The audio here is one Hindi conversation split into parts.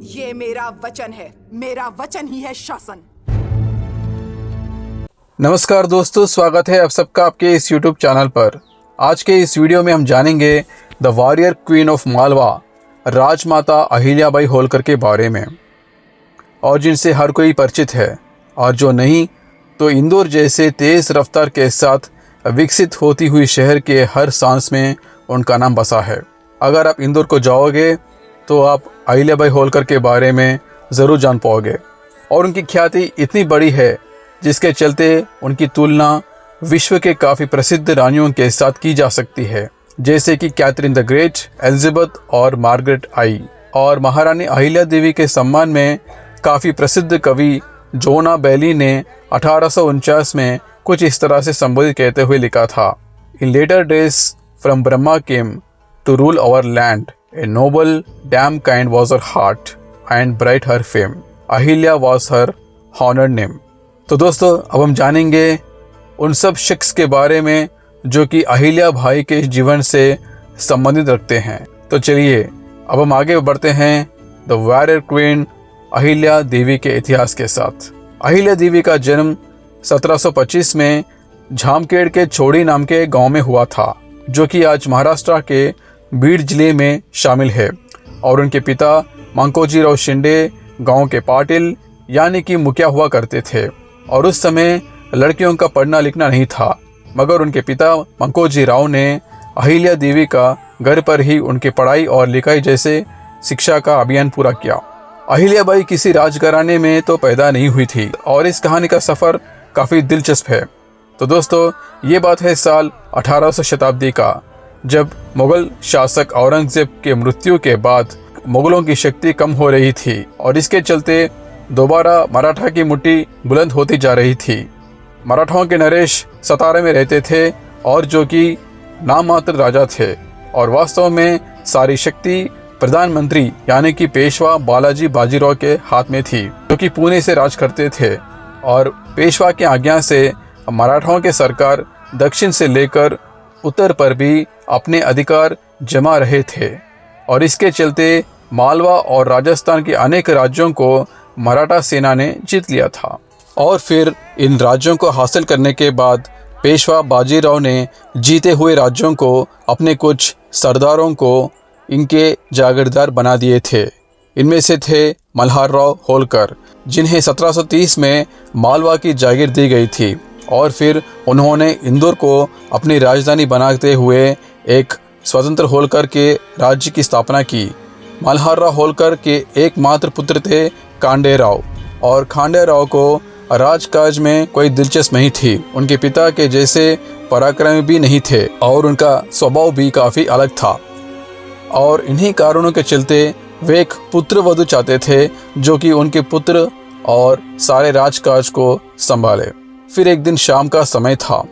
ये मेरा वचन है, मेरा वचन ही है शासन। नमस्कार दोस्तों, स्वागत है आप सबका आपके इस YouTube चैनल पर। आज के इस वीडियो में हम जानेंगे the warrior queen of Malwa, Rajmata Ahilyabai Holkar के बारे में, और जिनसे हर कोई परिचित है, और जो नहीं तो इंदौर जैसे तेज़ रफ्तार के साथ विकसित होती हुई शहर के हर सांस में उनका नाम बसा है। अगर आप इंदौर को जाओगे तो आप अहिल्याबाई होलकर के बारे में ज़रूर जान पाओगे। और उनकी ख्याति इतनी बड़ी है जिसके चलते उनकी तुलना विश्व के काफ़ी प्रसिद्ध रानियों के साथ की जा सकती है, जैसे कि कैथरीन द ग्रेट, एलिजाबेथ और मार्गरेट आई। और महारानी अहिल्या देवी के सम्मान में काफ़ी प्रसिद्ध कवि जोना बैली ने 1849 में कुछ इस तरह से संबोधित कहते हुए लिखा था, in later days from Brahma came to rule our land, a noble dame kind was her heart and bright her fame, Ahilya was her honoured name. तो दोस्तों, अब हम जानेंगे उन सब शख्स के बारे में जो कि अहिल्या भाई के जीवन से संबंधित रखते हैं। तो चलिए अब हम आगे बढ़ते हैं द वॉरियर क्वीन अहिल्या देवी के इतिहास के साथ। अहिल्या देवी का जन्म 1725 में झामखेड़ के छोड़ी नाम के गांव में हुआ था, जो कि आज महाराष्ट्र के बीड जिले में शामिल है। और उनके पिता मंकोजीराव शिंदे गांव के पाटिल यानी कि मुखिया हुआ करते थे। और उस समय लड़कियों का पढ़ना लिखना नहीं था, मगर उनके पिता मंकोजीराव ने अहिल्या देवी का घर पर ही उनकी पढ़ाई और लिखाई जैसे शिक्षा का अभियान पूरा किया। अहिल्याबाई किसी राजघराने में तो पैदा नहीं हुई थी, और इस कहानी का सफ़र काफ़ी दिलचस्प है। तो दोस्तों, ये बात है साल 1800 शताब्दी का, जब मुग़ल शासक औरंगज़ेब के मृत्यु के बाद मुग़लों की शक्ति कम हो रही थी, और इसके चलते दोबारा मराठा की मुट्ठी बुलंद होती जा रही थी। मराठाओं के नरेश सतारा में रहते थे, और जो कि नाममात्र राजा थे, और वास्तव में सारी शक्ति प्रधानमंत्री यानी कि पेशवा बालाजी बाजीराव के हाथ में थी, जो कि पुणे से राज करते थे। और पेशवा की आज्ञा से मराठाओं के सरकार दक्षिण से लेकर उत्तर पर भी अपने अधिकार जमा रहे थे, और इसके चलते मालवा और राजस्थान के अनेक राज्यों को मराठा सेना ने जीत लिया था। और फिर इन राज्यों को हासिल करने के बाद पेशवा बाजीराव ने जीते हुए राज्यों को अपने कुछ सरदारों को इनके जागीरदार बना दिए थे। इनमें से थे मल्हारराव होलकर, जिन्हें 1730 में मालवा की जागीर दी गई थी। और फिर उन्होंने इंदौर को अपनी राजधानी बनाते हुए एक स्वतंत्र होलकर के राज्य की स्थापना की। मल्हारराव होलकर के एकमात्र पुत्र थे खांडेराव, और खांडेराव को राजकाज में कोई दिलचस्प नहीं थी। उनके पिता के जैसे पराक्रमी भी नहीं थे, और उनका स्वभाव भी काफ़ी अलग था। और इन्हीं कारणों के चलते वे एक पुत्र वधू चाहते थे, जो कि उनके पुत्र और सारे राजकाज को संभाले। फिर एक दिन शाम का समय था,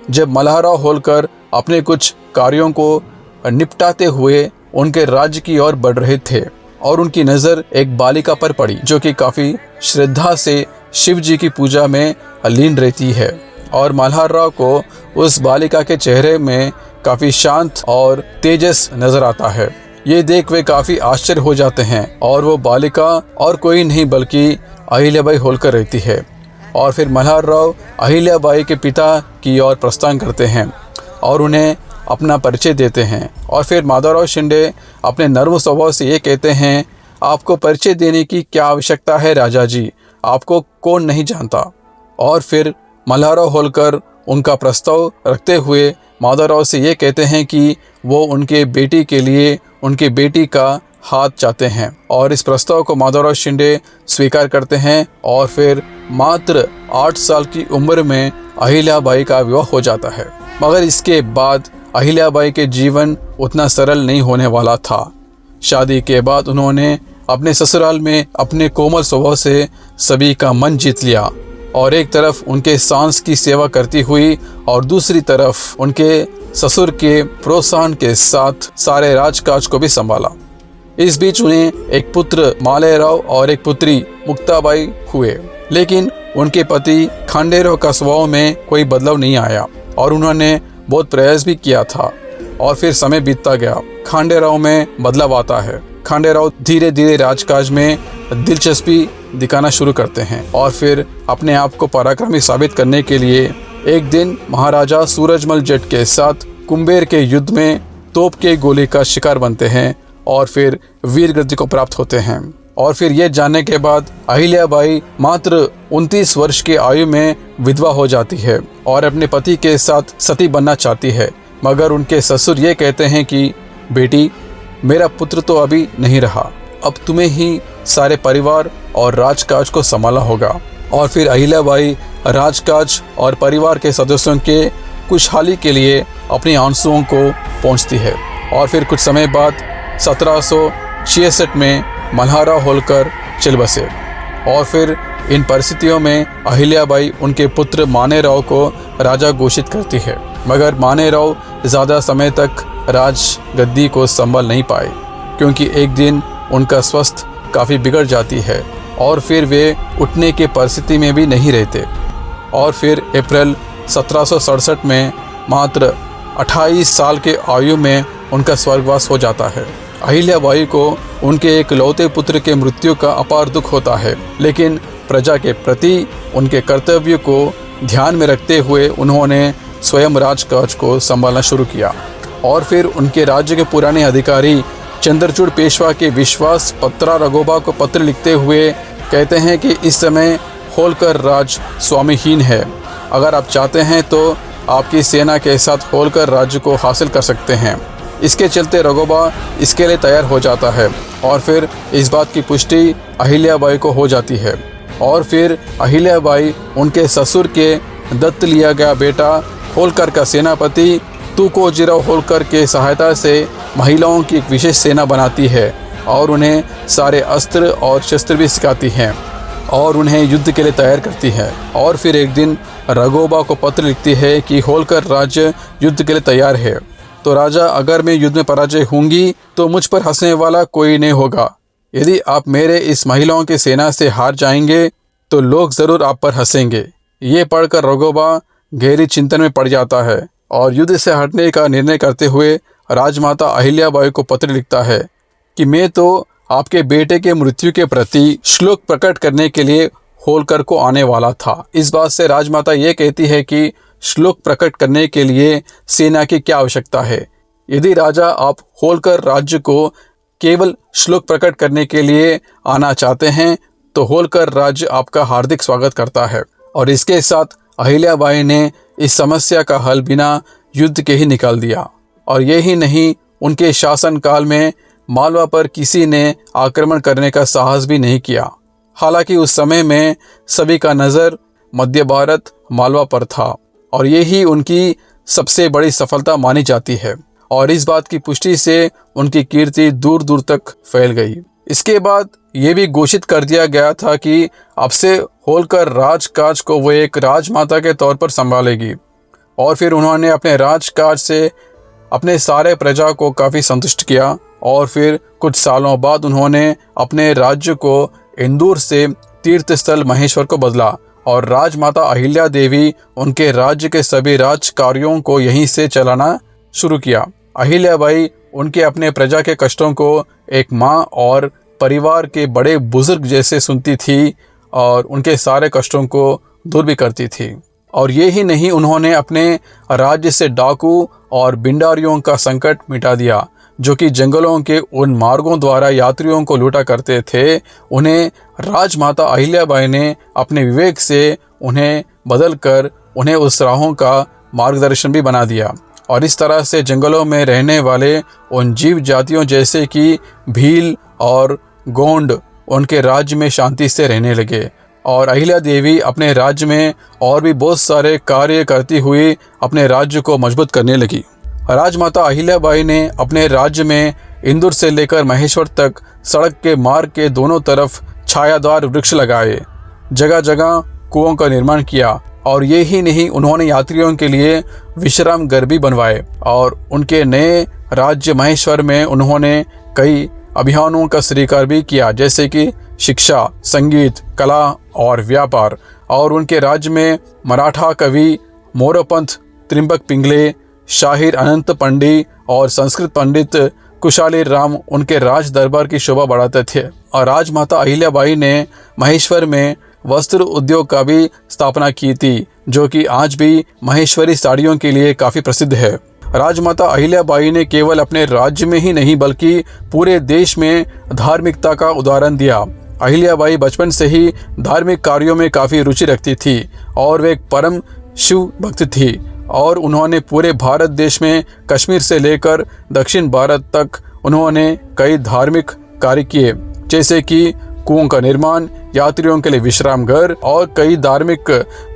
जब मल्हारराव होलकर अपने कुछ कार्यों को निपटाते हुए उनके राज्य की ओर बढ़ रहे थे, और उनकी नज़र एक बालिका पर पड़ी, जो कि काफ़ी श्रद्धा से शिव जी की पूजा में लीन रहती है। और मल्हारराव को उस बालिका के चेहरे में काफ़ी शांत और तेजस नज़र आता है। ये देख वे काफ़ी आश्चर्य हो जाते हैं, और वो बालिका और कोई नहीं बल्कि अहिल्याबाई होलकर रहती है। और फिर मल्हारराव अहिल्याबाई के पिता की ओर प्रस्थान करते हैं और उन्हें अपना परिचय देते हैं। और फिर माधवराव शिंदे अपने नर्म स्वभाव से ये कहते हैं, आपको परिचय देने की क्या आवश्यकता है राजा जी, आपको कौन नहीं जानता। और फिर मल्हारराव होलकर उनका प्रस्ताव रखते हुए माधवराव से ये कहते हैं कि वो उनके बेटी के लिए उनकी बेटी का हाथ चाहते हैं। और इस प्रस्ताव को माधवराव शिंदे स्वीकार करते हैं, और फिर मात्र 8 साल की उम्र में अहिल्याबाई का विवाह हो जाता है। मगर इसके बाद अहिल्याबाई के जीवन उतना सरल नहीं होने वाला था। शादी के बाद उन्होंने अपने ससुराल में अपने कोमल स्वभाव से सभी का मन जीत लिया, और एक तरफ उनके सांस की सेवा करती हुई, और दूसरी तरफ उनके ससुर के प्रोत्साहन के साथ सारे राजकाज को भी संभाला। इस बीच उन्हें एक पुत्र मालेराव और एक पुत्री मुक्ताबाई हुए, लेकिन उनके पति खांडेराव का स्वभाव में कोई बदलाव नहीं आया, और उन्होंने बहुत प्रयास भी किया था। और फिर समय बीतता गया, खांडेराव में बदलाव आता है, खांडेराव धीरे धीरे राजकाज में दिलचस्पी दिखाना शुरू करते हैं और फिर अपने आप को पराक्रमी साबित करने के लिए एक दिन महाराजा सूरजमल जट के साथ कुंभेर के युद्ध में तोप के गोली का शिकार बनते हैं और फिर वीर गति को प्राप्त होते हैं। और फिर ये जानने के बाद अहिल्याबाई मात्र 29 वर्ष की आयु में विधवा हो जाती है और अपने पति के साथ सती बनना चाहती है, मगर उनके ससुर ये कहते हैं कि बेटी, मेरा पुत्र तो अभी नहीं रहा, अब तुम्हें ही सारे परिवार और राजकाज को संभालना होगा। और फिर अहिल्याबाई राजकाज और परिवार के सदस्यों के खुशहाली के लिए अपनी आंसुओं को पहुंचती है। और फिर कुछ समय बाद 1766 में मल्हारा होलकर चल बसे। और फिर इन परिस्थितियों में अहिल्याबाई उनके पुत्र मानेराव को राजा घोषित करती है, मगर मानेराव ज़्यादा समय तक राज गद्दी को संभाल नहीं पाए क्योंकि एक दिन उनका स्वास्थ्य काफ़ी बिगड़ जाती है और फिर वे उठने की परिस्थिति में भी नहीं रहते। और फिर अप्रैल 1767 में मात्र 28 साल के आयु में उनका स्वर्गवास हो जाता है। अहिल्याबाई को उनके एक लौते पुत्र के मृत्यु का अपार दुख होता है, लेकिन प्रजा के प्रति उनके कर्तव्य को ध्यान में रखते हुए उन्होंने स्वयं राजकाज को संभालना शुरू किया। और फिर उनके राज्य के पुराने अधिकारी चंद्रचूड़ पेशवा के विश्वास पत्रा रघोबा को पत्र लिखते हुए कहते हैं कि इस समय होलकर राज स्वामीहीन है, अगर आप चाहते हैं तो आपकी सेना के साथ होलकर राज्य को हासिल कर सकते हैं। इसके चलते रघोबा इसके लिए तैयार हो जाता है और फिर इस बात की पुष्टि अहिल्याबाई को हो जाती है। और फिर अहिल्याबाई उनके ससुर के दत्त लिया गया बेटा होलकर का सेनापति तुकोजीराव होलकर के सहायता से महिलाओं की एक विशेष सेना बनाती है और उन्हें सारे अस्त्र और शस्त्र भी सिखाती हैं और उन्हें युद्ध के लिए तैयार करती है। और फिर एक दिन रघोबा को पत्र लिखती है कि होलकर राज्य युद्ध के लिए तैयार है, तो राजा, अगर मैं युद्ध में पराजय होंगी तो मुझ पर हंसने वाला कोई नहीं होगा। यदि आप मेरे इस महिलाओं की सेना से हार जाएंगे तो लोग ज़रूर आप पर हंसेंगे। ये पढ़कर रघोबा गहरी चिंतन में पड़ जाता है और युद्ध से हटने का निर्णय करते हुए राजमाता अहिल्याबाई को पत्र लिखता है कि मैं तो आपके बेटे के मृत्यु के प्रति श्लोक प्रकट करने के लिए होलकर को आने वाला था। इस बात से राजमाता ये कहती है कि श्लोक प्रकट करने के लिए सेना की क्या आवश्यकता है। यदि राजा आप होलकर राज्य को केवल श्लोक प्रकट करने के लिए आना चाहते हैं तो होलकर राज्य आपका हार्दिक स्वागत करता है। और इसके साथ अहिल्याबाई ने इस समस्या का हल बिना युद्ध के ही निकाल दिया। और यही नहीं, उनके शासनकाल में मालवा पर किसी ने आक्रमण करने का साहस भी नहीं किया। हालांकि उस समय में सभी का नज़र मध्य भारत मालवा पर था और यही उनकी सबसे बड़ी सफलता मानी जाती है। और इस बात की पुष्टि से उनकी कीर्ति दूर दूर तक फैल गई। इसके बाद ये भी घोषित कर दिया गया था कि अब से होलकर राजकाज को वो एक राजमाता के तौर पर संभालेगी। और फिर उन्होंने अपने राजकाज से अपने सारे प्रजा को काफ़ी संतुष्ट किया। और फिर कुछ सालों बाद उन्होंने अपने राज्य को इंदौर से तीर्थ स्थल महेश्वर को बदला और राजमाता अहिल्या देवी उनके राज्य के सभी राज कार्यों को यहीं से चलाना शुरू किया। अहिल्याबाई उनके अपने प्रजा के कष्टों को एक माँ और परिवार के बड़े बुजुर्ग जैसे सुनती थी और उनके सारे कष्टों को दूर भी करती थी। और ये ही नहीं, उन्होंने अपने राज्य से डाकू और बिंडारियों का संकट मिटा दिया जो कि जंगलों के उन मार्गों द्वारा यात्रियों को लूटा करते थे। उन्हें राजमाता अहिल्याबाई ने अपने विवेक से उन्हें बदलकर उन्हें उस राहों का मार्गदर्शन भी बना दिया। और इस तरह से जंगलों में रहने वाले उन जीव जातियों जैसे कि भील और गोंड उनके राज्य में शांति से रहने लगे। और अहिल्या देवी अपने राज्य में और भी बहुत सारे कार्य करती हुई अपने राज्य को मजबूत करने लगी। राजमाता अहिल्याबाई ने अपने राज्य में इंदौर से लेकर महेश्वर तक सड़क के मार्ग के दोनों तरफ छायादार वृक्ष लगाए, जगह जगह कुओं का निर्माण किया। और ये ही नहीं, उन्होंने यात्रियों के लिए विश्राम घर भी बनवाए। और उनके नए राज्य महेश्वर में उन्होंने कई अभियानों का श्रीकार भी किया, जैसे कि शिक्षा, संगीत, कला और व्यापार। और उनके राज्य में मराठा कवि मोरोपंत त्रिंबक पिंगले, शाहिर अनंत पंडी और संस्कृत पंडित कुशाली राम उनके राज दरबार की शोभा बढ़ाते थे और राजमाता अहिल्याबाई ने महेश्वर में वस्त्र उद्योग का भी स्थापना की थी, जो कि आज भी महेश्वरी साड़ियों के लिए काफ़ी प्रसिद्ध है। राजमाता अहिल्याबाई ने केवल अपने राज्य में ही नहीं बल्कि पूरे देश में धार्मिकता का उदाहरण दिया। अहिल्याबाई बचपन से ही धार्मिक कार्यों में काफ़ी रुचि रखती थी और वे एक परम शिव भक्त थी और उन्होंने पूरे भारत देश में कश्मीर से लेकर दक्षिण भारत तक उन्होंने कई धार्मिक कार्य किए, जैसे कि कुओं का निर्माण, यात्रियों के लिए विश्राम घर और कई धार्मिक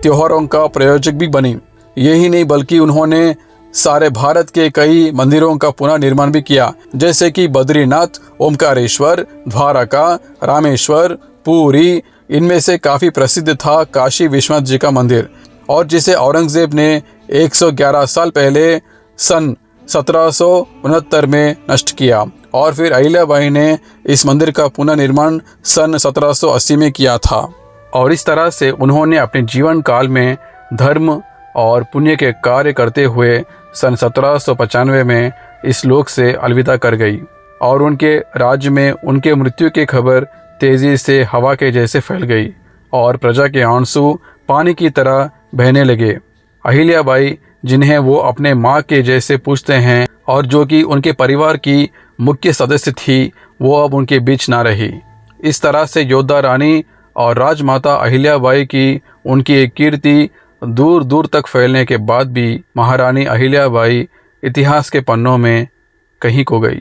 त्योहारों का प्रयोजक भी बनी। यही नहीं बल्कि उन्होंने सारे भारत के कई मंदिरों का पुनः निर्माण भी किया, जैसे कि बद्रीनाथ, ओमकारेश्वर, द्वारका, रामेश्वर, पूरी। इनमें से काफ़ी प्रसिद्ध था काशी विश्वनाथ जी का मंदिर, और जिसे औरंगजेब ने 111 साल पहले सन 1769 में नष्ट किया और फिर अहिल्याबाई ने इस मंदिर का पुनः निर्माण सन 1780 में किया था। और इस तरह से उन्होंने अपने जीवन काल में धर्म और पुण्य के कार्य करते हुए सन 1795 में इस लोक से अलविदा कर गई और उनके राज्य में उनके मृत्यु की खबर तेजी से हवा के जैसे फैल गई और प्रजा के आंसू पानी की तरह बहने लगे। अहिल्याबाई, जिन्हें वो अपने माँ के जैसे पूछते हैं और जो कि उनके परिवार की मुख्य सदस्य थी, वो अब उनके बीच ना रही। इस तरह से योद्धा रानी और राजमाता अहिल्याबाई की उनकी कीर्ति दूर दूर तक फैलने के बाद भी महारानी अहिल्याबाई इतिहास के पन्नों में कहीं खो गई।